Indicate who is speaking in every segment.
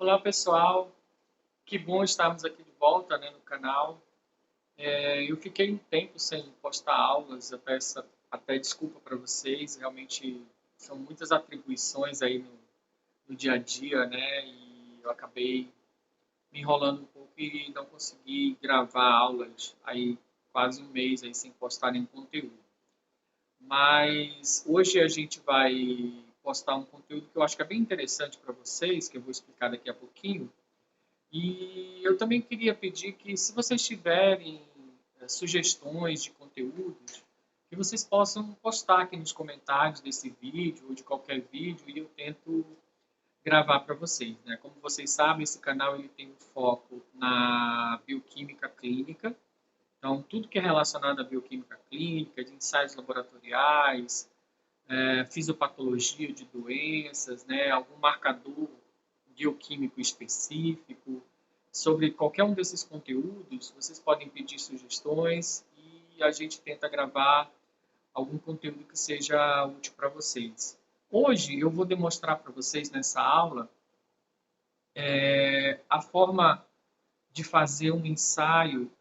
Speaker 1: Olá pessoal, que bom estarmos aqui de volta, no canal. Eu fiquei um tempo sem postar aulas, eu peço até desculpa para vocês, realmente são muitas atribuições aí no dia a dia, e eu acabei me enrolando um pouco e não consegui gravar aulas aí quase um mês aí sem postar nenhum conteúdo. Mas hoje a gente vai postar um conteúdo que eu acho que é bem interessante para vocês, que eu vou explicar daqui a pouquinho. E eu também queria pedir que, se vocês tiverem sugestões de conteúdos, que vocês possam postar aqui nos comentários desse vídeo ou de qualquer vídeo e eu tento gravar para vocês. Como vocês sabem, esse canal ele tem um foco na bioquímica clínica. Então, tudo que é relacionado à bioquímica clínica, de ensaios laboratoriais, fisiopatologia de doenças, algum marcador bioquímico específico, sobre qualquer um desses conteúdos, vocês podem pedir sugestões e a gente tenta gravar algum conteúdo que seja útil para vocês. Hoje eu vou demonstrar para vocês nessa aula a forma de fazer um ensaio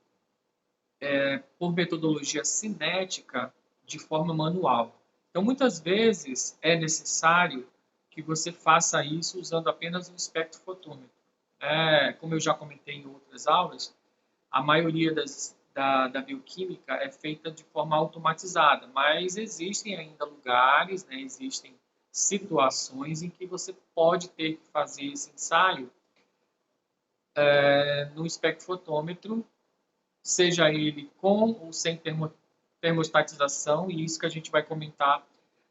Speaker 1: por metodologia cinética de forma manual. Então, muitas vezes é necessário que você faça isso usando apenas um espectrofotômetro. Como eu já comentei em outras aulas, a maioria da bioquímica é feita de forma automatizada, mas existem ainda lugares, existem situações em que você pode ter que fazer esse ensaio no espectrofotômetro, seja ele com ou sem termostatização, e isso que a gente vai comentar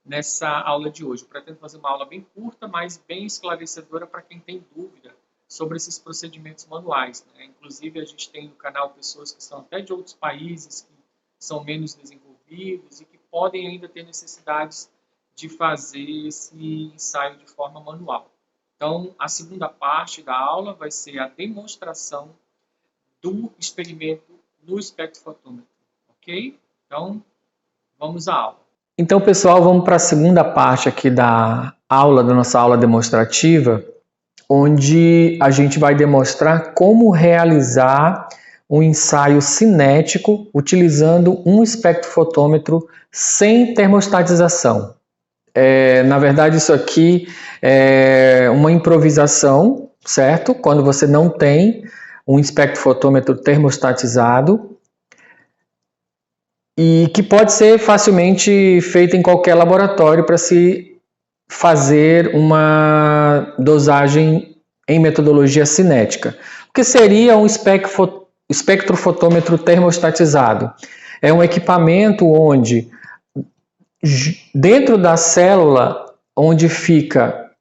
Speaker 1: nessa aula de hoje. Eu pretendo fazer uma aula bem curta, mas bem esclarecedora para quem tem dúvida sobre esses procedimentos manuais. Inclusive, a gente tem no canal pessoas que são até de outros países, que são menos desenvolvidos e que podem ainda ter necessidades de fazer esse ensaio de forma manual. Então, a segunda parte da aula vai ser a demonstração do experimento no espectrofotômetro, ok? Então, vamos à aula. Então, pessoal, vamos para a segunda parte aqui da nossa aula demonstrativa, onde a gente vai demonstrar como realizar um ensaio cinético utilizando um espectrofotômetro sem termostatização. Na verdade, isso aqui é uma improvisação, certo? Quando você não tem um espectrofotômetro termostatizado e que pode ser facilmente feito em qualquer laboratório para se fazer uma dosagem em metodologia cinética. O que seria um espectrofotômetro termostatizado? É um equipamento onde, dentro da célula onde fica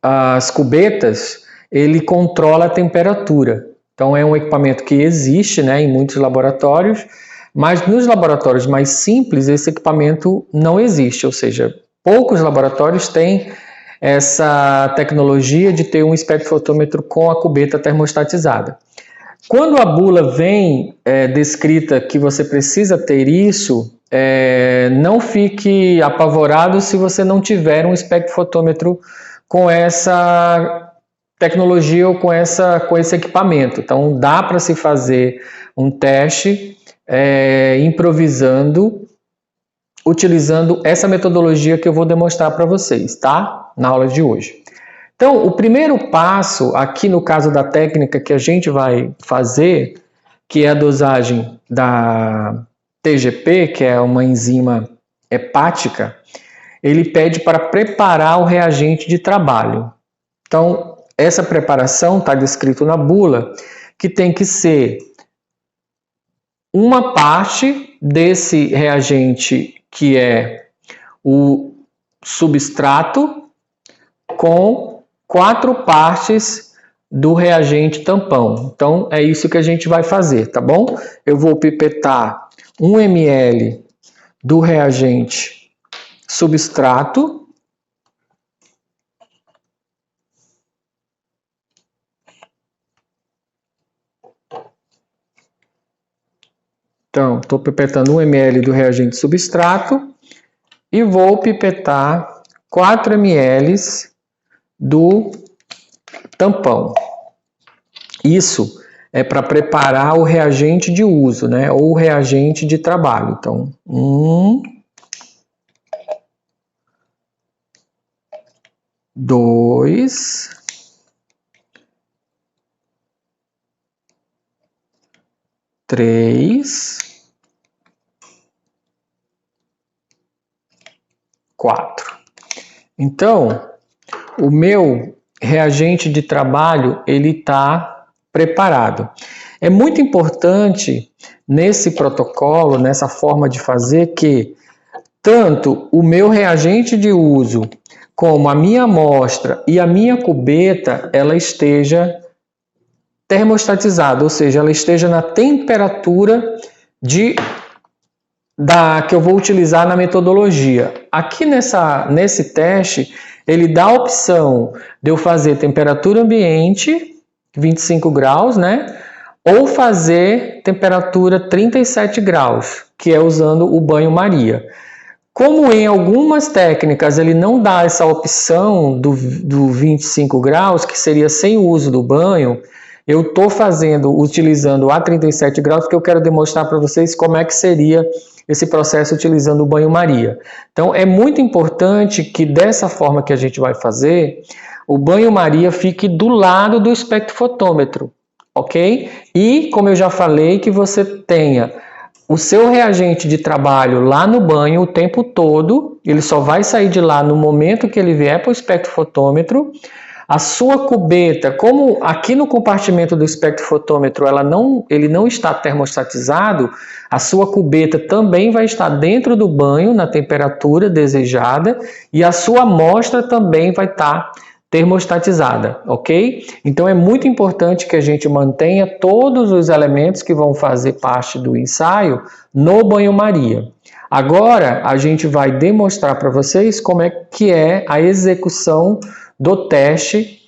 Speaker 1: as cubetas, ele controla a temperatura. Então, é um equipamento que existe em muitos laboratórios, mas nos laboratórios mais simples, esse equipamento não existe, ou seja, poucos laboratórios têm essa tecnologia de ter um espectrofotômetro com a cubeta termostatizada. Quando a bula vem descrita que você precisa ter isso, não fique apavorado se você não tiver um espectrofotômetro com essa tecnologia ou com esse equipamento. Então, dá para se fazer um teste improvisando, utilizando essa metodologia que eu vou demonstrar para vocês, tá? Na aula de hoje. Então, o primeiro passo, aqui no caso da técnica que a gente vai fazer, que é a dosagem da TGP, que é uma enzima hepática, ele pede para preparar o reagente de trabalho. Então, essa preparação está descrito na bula, que tem que ser uma parte desse reagente que é o substrato com 4 partes do reagente tampão. Então, é isso que a gente vai fazer, tá bom? Eu vou pipetar 1 ml do reagente substrato. Então, estou pipetando 1 ml do reagente substrato e vou pipetar 4 ml do tampão.
Speaker 2: Isso é para preparar o reagente de uso, né? Ou o reagente de trabalho. Então, 1, 2, 3, 4. Então, o meu reagente de trabalho ele está preparado. É muito importante nesse protocolo, nessa forma de fazer, que tanto o meu reagente de uso como a minha amostra e a minha cubeta ela esteja termostatizada, ou seja, ela esteja na temperatura que eu vou utilizar na metodologia. Aqui nesse teste, ele dá a opção de eu fazer temperatura ambiente, 25 graus, né? Ou fazer temperatura 37 graus, que é usando o banho-maria. Como em algumas técnicas ele não dá essa opção do 25 graus, que seria sem o uso do banho, eu estou utilizando a 37 graus, porque eu quero demonstrar para vocês como é que seria esse processo utilizando o banho-maria. Então, é muito importante que dessa forma que a gente vai fazer, o banho-maria fique do lado do espectrofotômetro, ok? E, como eu já falei, que você tenha o seu reagente de trabalho lá no banho o tempo todo, ele só vai sair de lá no momento que ele vier para o espectrofotômetro. A sua cubeta, como aqui no compartimento do espectrofotômetro ele não está termostatizado, a sua cubeta também vai estar dentro do banho, na temperatura desejada, e a sua amostra também vai estar termostatizada, ok? Então é muito importante que a gente mantenha todos os elementos que vão fazer parte do ensaio no banho-maria. Agora a gente vai demonstrar para vocês como é que é a execução do teste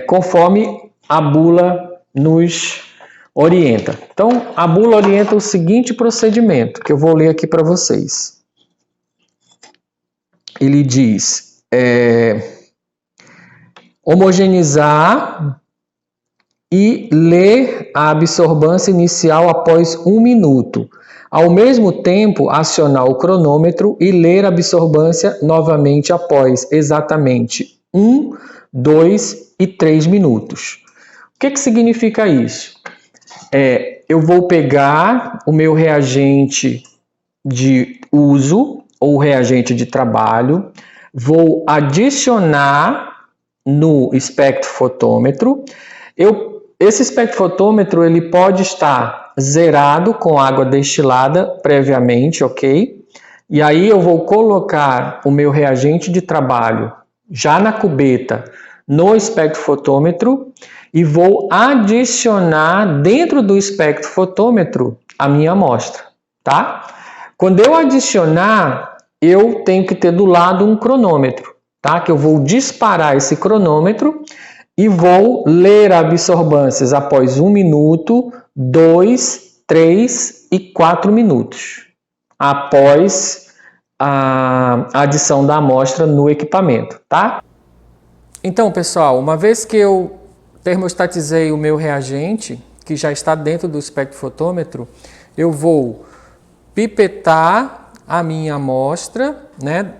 Speaker 2: conforme a bula nos orienta. Então, a bula orienta o seguinte procedimento, que eu vou ler aqui para vocês. Ele diz, homogeneizar e ler a absorvância inicial após 1 minuto. Ao mesmo tempo, acionar o cronômetro e ler a absorvância novamente após exatamente 1, 2 e 3 minutos. O que significa isso? Eu vou pegar o meu reagente de uso ou reagente de trabalho, vou adicionar no espectrofotômetro. Esse espectrofotômetro ele pode estar zerado com água destilada previamente, ok? E aí eu vou colocar o meu reagente de trabalho já na cubeta no espectrofotômetro e vou adicionar dentro do espectrofotômetro a minha amostra, tá? Quando eu adicionar, eu tenho que ter do lado um cronômetro, tá? Que eu vou disparar esse cronômetro e vou ler absorvâncias após 1 minuto, 2, 3 e 4 minutos, após a adição da amostra no equipamento, tá? Então, pessoal, uma vez que eu termostatizei o meu reagente, que já está dentro do espectrofotômetro, eu vou pipetar a minha amostra, né,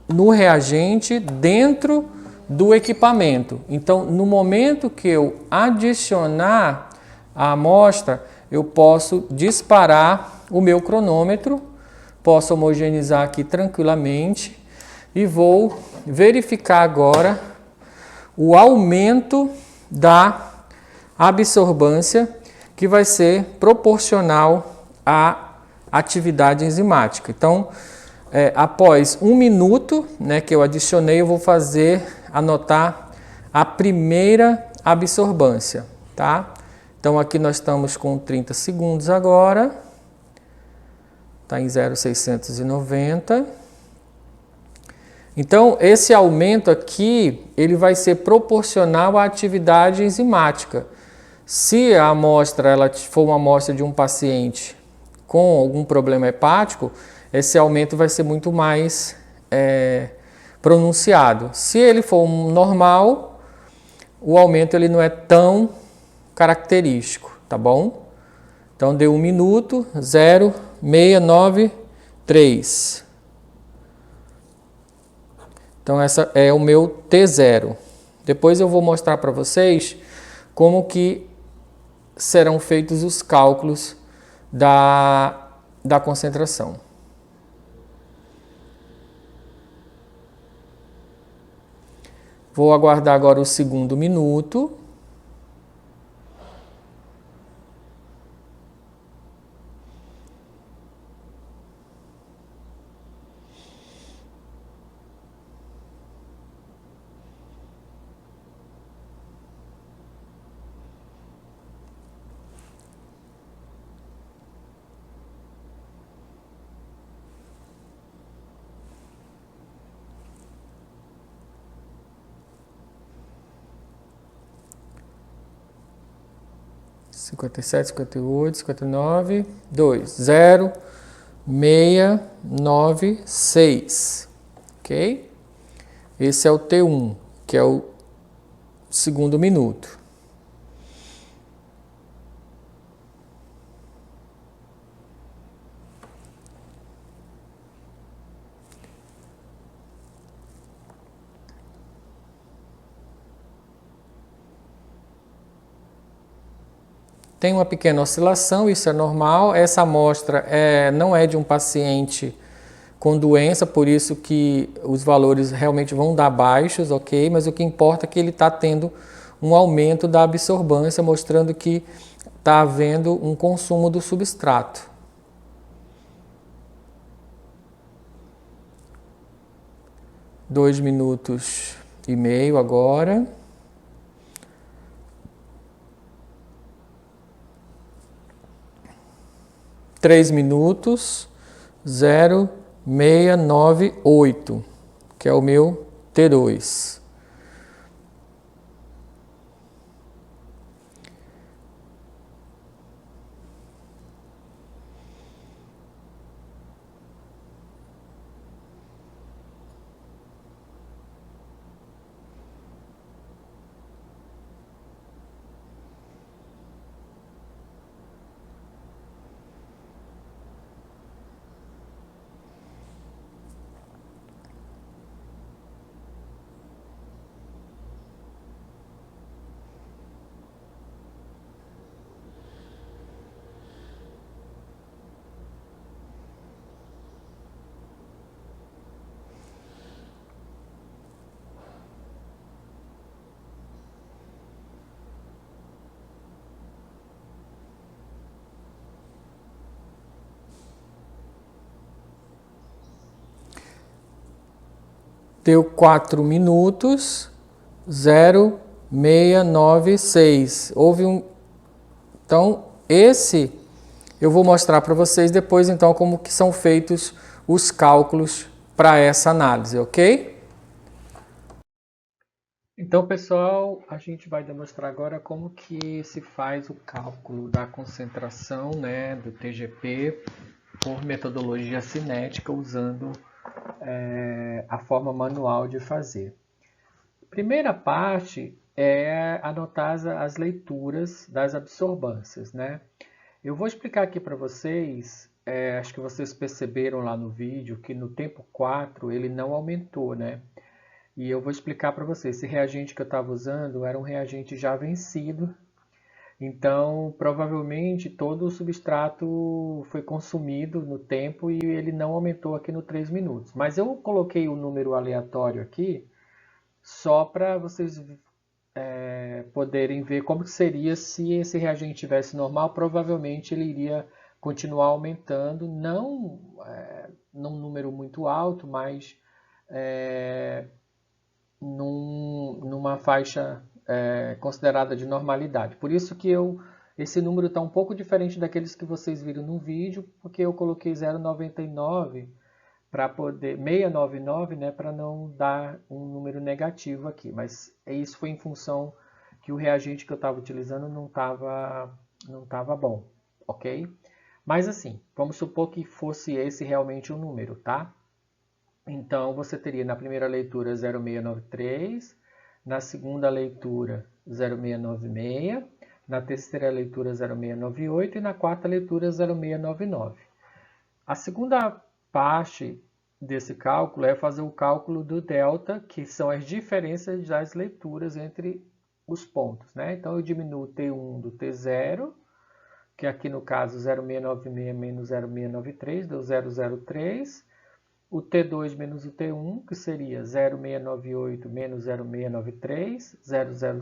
Speaker 2: no reagente dentro do equipamento. Então, no momento que eu adicionar a amostra, eu posso disparar o meu cronômetro, posso homogeneizar aqui tranquilamente e vou verificar agora o aumento da absorvância que vai ser proporcional à atividade enzimática. Então, após 1 minuto, né, que eu adicionei, eu vou anotar a primeira absorvância, tá? Então, aqui nós estamos com 30 segundos agora, está em 0,690. Então, esse aumento aqui, ele vai ser proporcional à atividade enzimática. Se a amostra for uma amostra de um paciente com algum problema hepático, esse aumento vai ser muito mais pronunciado. Se ele for um normal, o aumento ele não é tão característico, tá bom? Então, deu 1 minuto, 0,693. Então, essa é o meu T0. Depois eu vou mostrar para vocês como que serão feitos os cálculos da concentração. Vou aguardar agora o segundo minuto. Cinquenta e sete, 58, 59, 2, 0, 696, ok? Esse é o T1, que é o segundo minuto. Tem uma pequena oscilação, isso é normal. Essa amostra não é de um paciente com doença, por isso que os valores realmente vão dar baixos, ok? Mas o que importa é que ele está tendo um aumento da absorvância, mostrando que está havendo um consumo do substrato. Dois minutos e meio agora. Três minutos, 0,698, que é o meu T2. Deu 4 minutos, 0,696. Houve um... Então, esse eu vou mostrar para vocês depois, então, como que são feitos os cálculos para essa análise, ok? Então, pessoal, a gente vai demonstrar agora como que se faz o cálculo da concentração, né, do TGP por metodologia cinética usando a forma manual de fazer. Primeira parte é anotar as leituras das absorbâncias, né? Eu vou explicar aqui para vocês, acho que vocês perceberam lá no vídeo que no tempo 4 ele não aumentou, né? E eu vou explicar para vocês, esse reagente que eu estava usando era um reagente já vencido, então provavelmente todo o substrato foi consumido no tempo e ele não aumentou aqui no 3 minutos. Mas eu coloquei o número aleatório aqui, só para vocês poderem ver como que seria se esse reagente estivesse normal, provavelmente ele iria continuar aumentando, não num número muito alto, mas numa faixa considerada de normalidade. Por isso que esse número está um pouco diferente daqueles que vocês viram no vídeo, porque eu coloquei 0,99 para poder 699, né, para não dar um número negativo aqui, mas isso foi em função que o reagente que eu estava utilizando não tava bom, ok? Mas assim, vamos supor que fosse esse realmente o número, tá? Então você teria na primeira leitura 0,693, na segunda leitura 0696, na terceira leitura 0698 e na quarta leitura 0699. A segunda parte desse cálculo é fazer o cálculo do delta, que são as diferenças das leituras entre os pontos, né? Então eu diminuo o T1 do T0, que aqui no caso 0696 menos 0693 deu 003, o T2 menos o T1, que seria 0698 menos 0693,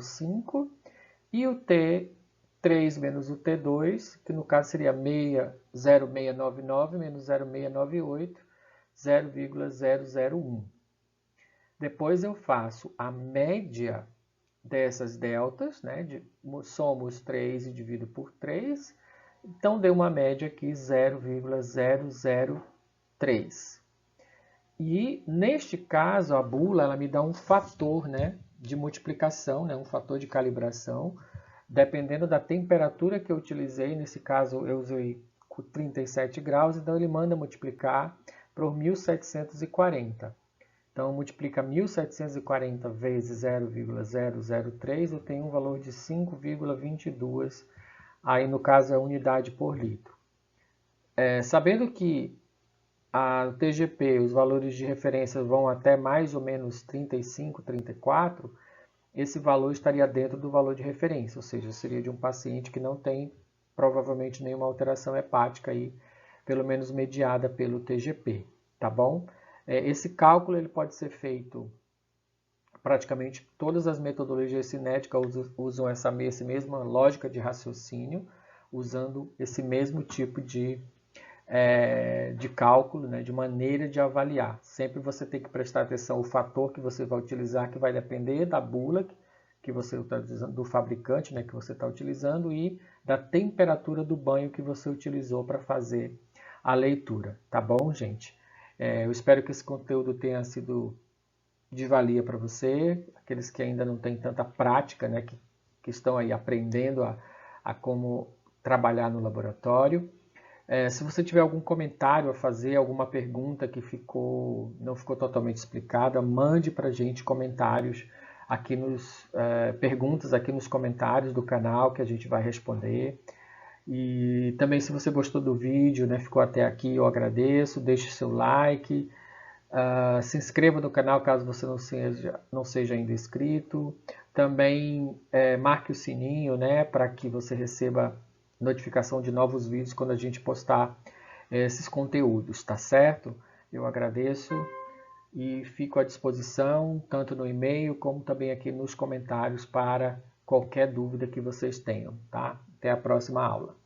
Speaker 2: 005, e o T3 menos o T2, que no caso seria 0699 menos 0698, 0,001. Depois eu faço a média dessas deltas, né? Somo os 3 e divido por 3, então deu uma média aqui 0,003. E neste caso a bula ela me dá um fator, né, de multiplicação, né, um fator de calibração, dependendo da temperatura que eu utilizei. Nesse caso eu usei 37 graus, então ele manda multiplicar por 1740. Então multiplica 1740 vezes 0,003, eu tenho um valor de 5,22, aí no caso é unidade por litro. Sabendo que a TGP, os valores de referência vão até mais ou menos 35, 34, esse valor estaria dentro do valor de referência, ou seja, seria de um paciente que não tem provavelmente nenhuma alteração hepática aí, pelo menos mediada pelo TGP, tá bom? Esse cálculo ele pode ser feito, praticamente todas as metodologias cinéticas usam essa mesma lógica de raciocínio, usando esse mesmo tipo de cálculo, né, de maneira de avaliar. Sempre você tem que prestar atenção ao fator que você vai utilizar, que vai depender da bula que você está utilizando, do fabricante, né, que você está utilizando, e da temperatura do banho que você utilizou para fazer a leitura. Tá bom, gente? Eu espero que esse conteúdo tenha sido de valia para você, aqueles que ainda não têm tanta prática, né, que estão aí aprendendo a como trabalhar no laboratório. Se você tiver algum comentário a fazer, alguma pergunta que não ficou totalmente explicada, mande para a gente comentários aqui perguntas aqui nos comentários do canal que a gente vai responder. E também, se você gostou do vídeo, né, ficou até aqui, eu agradeço. Deixe seu like, se inscreva no canal caso você não seja ainda inscrito. Também marque o sininho, né, para que você receba notificação de novos vídeos quando a gente postar esses conteúdos, tá certo? Eu agradeço e fico à disposição, tanto no e-mail como também aqui nos comentários para qualquer dúvida que vocês tenham, tá? Até a próxima aula.